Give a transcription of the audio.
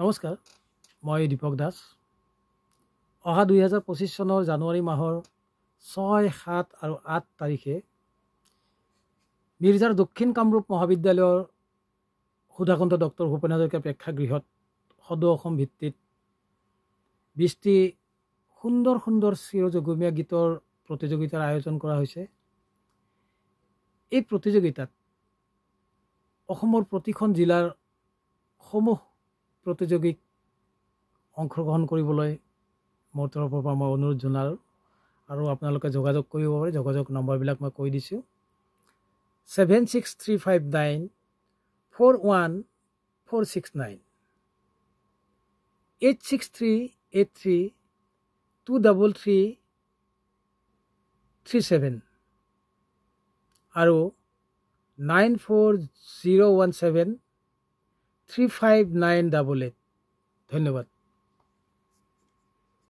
নমস্কাৰ, মই দীপক দাস। অহা 2025 চনৰ জানুৱাৰী মাহৰ 6, 7 আৰু 8 তাৰিখে মিৰ্জাৰ দক্ষিণ কামৰূপ মহাবিদ্যালয়ৰ সুধাকণ্ঠ ডক্টৰ ভূপেন হাজৰিকা প্ৰেক্ষাগৃহত সদৌ অসম ভিত্তিত 20টি সুন্দৰ সুন্দৰ চিৰযুগমীয়া গীতৰ প্ৰতিযোগিতাৰ আয়োজন কৰা হৈছে। এই প্ৰতিযোগিতাত অসমৰ প্ৰতিখন জিলাৰ সমূহ প্ৰতিযোগীক অংশগ্ৰহণ কৰিবলৈ মোৰ তৰফৰ পৰা মই অনুৰোধ জনালোঁ আৰু আপোনালোকে যোগাযোগ কৰিব পাৰে। যোগাযোগ নম্বৰবিলাক মই কৈ দিছোঁ: 76359414469, 863832337 আৰু 94017359888। ধন্যবাদ।